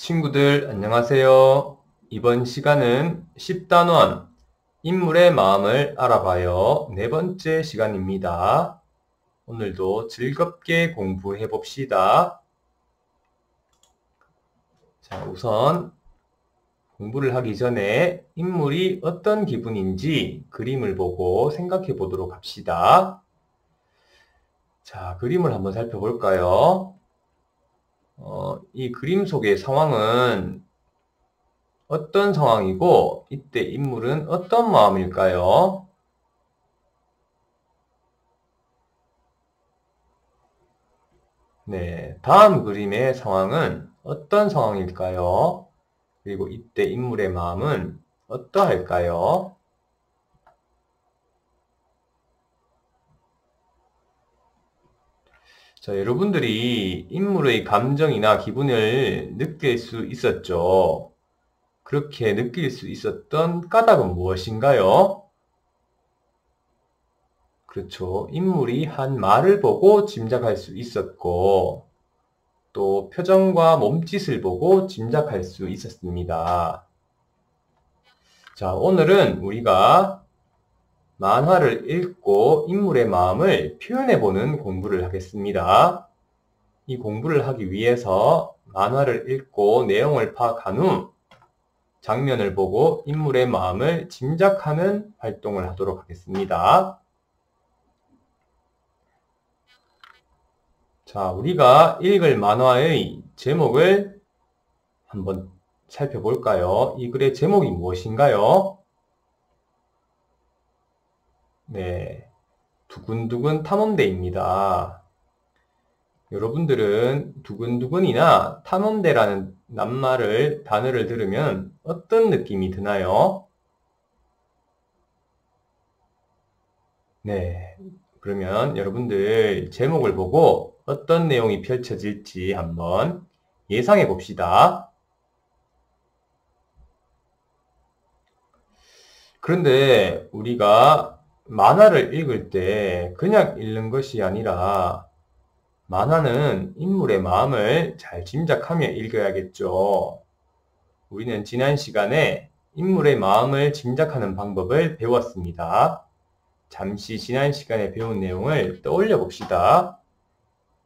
친구들 안녕하세요. 이번 시간은 10단원 인물의 마음을 알아봐요. 네 번째 시간입니다. 오늘도 즐겁게 공부해 봅시다. 자, 우선 공부를 하기 전에 인물이 어떤 기분인지 그림을 보고 생각해 보도록 합시다. 자, 그림을 한번 살펴볼까요? 이 그림 속의 상황은 어떤 상황이고 이때 인물은 어떤 마음일까요? 네, 다음 그림의 상황은 어떤 상황일까요? 그리고 이때 인물의 마음은 어떠할까요? 자, 여러분들이 인물의 감정이나 기분을 느낄 수 있었죠? 그렇게 느낄 수 있었던 까닭은 무엇인가요? 그렇죠. 인물이 한 말을 보고 짐작할 수 있었고, 또 표정과 몸짓을 보고 짐작할 수 있었습니다. 자, 오늘은 우리가 만화를 읽고 인물의 마음을 표현해보는 공부를 하겠습니다. 이 공부를 하기 위해서 만화를 읽고 내용을 파악한 후 장면을 보고 인물의 마음을 짐작하는 활동을 하도록 하겠습니다. 자, 우리가 읽을 만화의 제목을 한번 살펴볼까요? 이 글의 제목이 무엇인가요? 네, 두근두근 탐험대입니다. 여러분들은 두근두근이나 탐험대라는 단어를 들으면 어떤 느낌이 드나요? 네, 그러면 여러분들 제목을 보고 어떤 내용이 펼쳐질지 한번 예상해 봅시다. 그런데 우리가 만화를 읽을 때 그냥 읽는 것이 아니라 만화는 인물의 마음을 잘 짐작하며 읽어야겠죠. 우리는 지난 시간에 인물의 마음을 짐작하는 방법을 배웠습니다. 잠시 지난 시간에 배운 내용을 떠올려 봅시다.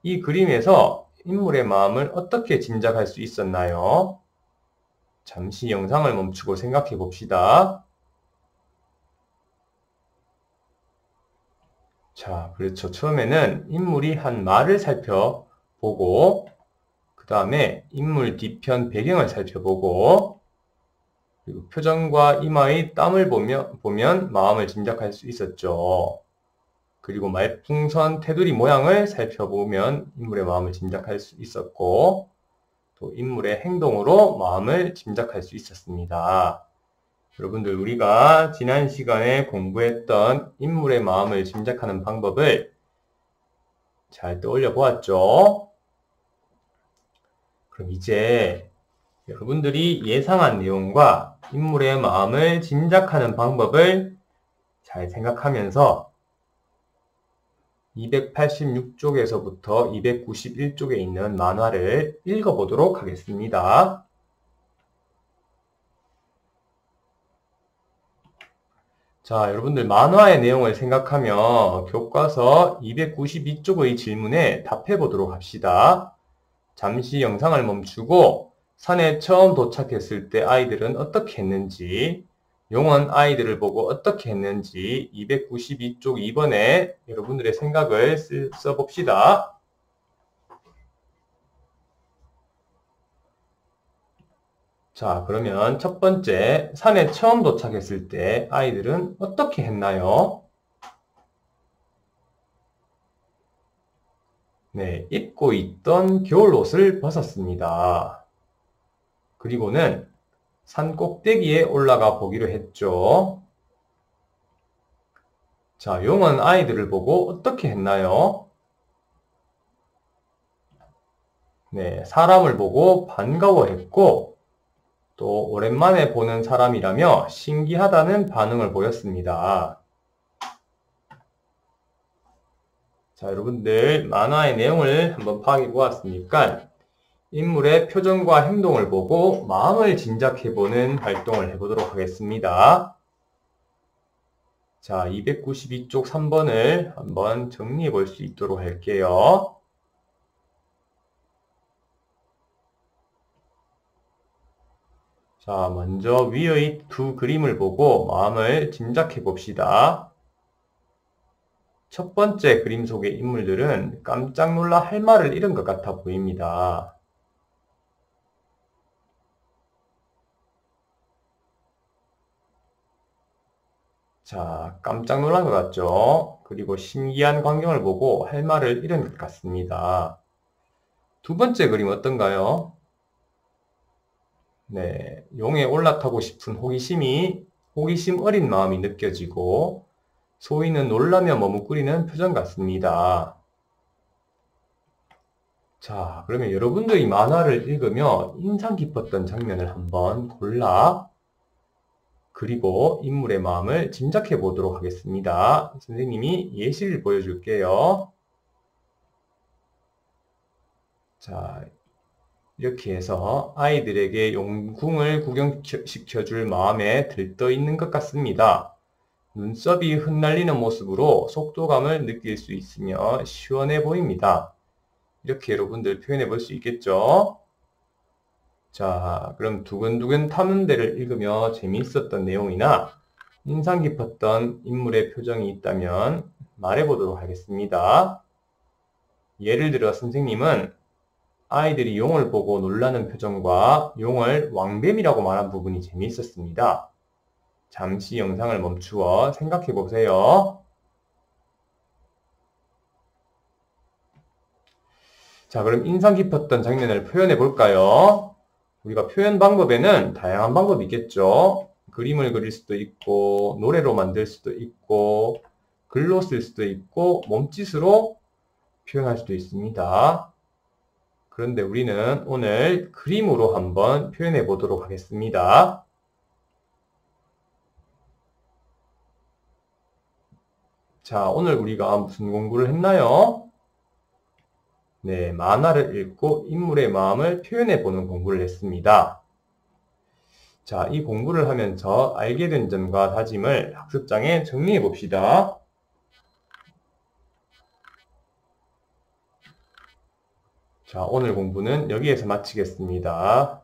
이 그림에서 인물의 마음을 어떻게 짐작할 수 있었나요? 잠시 영상을 멈추고 생각해 봅시다. 자, 그렇죠. 처음에는 인물이 한 말을 살펴보고, 그 다음에 인물 뒤편 배경을 살펴보고, 그리고 표정과 이마의 땀을 보면 마음을 짐작할 수 있었죠. 그리고 말풍선 테두리 모양을 살펴보면 인물의 마음을 짐작할 수 있었고, 또 인물의 행동으로 마음을 짐작할 수 있었습니다. 여러분들, 우리가 지난 시간에 공부했던 인물의 마음을 짐작하는 방법을 잘 떠올려 보았죠? 그럼 이제 여러분들이 예상한 내용과 인물의 마음을 짐작하는 방법을 잘 생각하면서 286쪽에서부터 291쪽에 있는 만화를 읽어보도록 하겠습니다. 자, 여러분들 만화의 내용을 생각하며 교과서 292쪽의 질문에 답해 보도록 합시다. 잠시 영상을 멈추고 산에 처음 도착했을 때 아이들은 어떻게 했는지, 용은 아이들을 보고 어떻게 했는지 292쪽 2번에 여러분들의 생각을 써봅시다. 자, 그러면 첫 번째, 산에 처음 도착했을 때 아이들은 어떻게 했나요? 네, 입고 있던 겨울옷을 벗었습니다. 그리고는 산 꼭대기에 올라가 보기로 했죠. 자, 용은 아이들을 보고 어떻게 했나요? 네, 사람을 보고 반가워했고, 또 오랜만에 보는 사람이라며 신기하다는 반응을 보였습니다. 자, 여러분들 만화의 내용을 한번 파악해 보았으니까 인물의 표정과 행동을 보고 마음을 짐작해보는 활동을 해보도록 하겠습니다. 자, 292쪽 3번을 한번 정리해 볼 수 있도록 할게요. 자, 먼저 위의 두 그림을 보고 마음을 짐작해 봅시다. 첫 번째 그림 속의 인물들은 깜짝 놀라 할 말을 잃은 것 같아 보입니다. 자, 깜짝 놀란 것 같죠? 그리고 신기한 광경을 보고 할 말을 잃은 것 같습니다. 두 번째 그림 어떤가요? 네, 용에 올라타고 싶은 호기심 어린 마음이 느껴지고 소희는 놀라며 머뭇거리는 표정 같습니다. 자, 그러면 여러분들이 만화를 읽으며 인상 깊었던 장면을 한번 골라 그리고 인물의 마음을 짐작해 보도록 하겠습니다. 선생님이 예시를 보여줄게요. 자, 이렇게 해서 아이들에게 용궁을 구경시켜줄 마음에 들떠 있는 것 같습니다. 눈썹이 흩날리는 모습으로 속도감을 느낄 수 있으며 시원해 보입니다. 이렇게 여러분들 표현해 볼 수 있겠죠? 자, 그럼 두근두근 타는 데를 읽으며 재미있었던 내용이나 인상 깊었던 인물의 표정이 있다면 말해보도록 하겠습니다. 예를 들어 선생님은 아이들이 용을 보고 놀라는 표정과 용을 왕뱀이라고 말한 부분이 재미있었습니다. 잠시 영상을 멈추어 생각해 보세요. 자, 그럼 인상 깊었던 장면을 표현해 볼까요? 우리가 표현 방법에는 다양한 방법이 있겠죠. 그림을 그릴 수도 있고, 노래로 만들 수도 있고, 글로 쓸 수도 있고, 몸짓으로 표현할 수도 있습니다. 그런데 우리는 오늘 그림으로 한번 표현해 보도록 하겠습니다. 자, 오늘 우리가 무슨 공부를 했나요? 네, 만화를 읽고 인물의 마음을 표현해 보는 공부를 했습니다. 자, 이 공부를 하면서 알게 된 점과 다짐을 학습장에 정리해 봅시다. 자, 오늘 공부는 여기에서 마치겠습니다.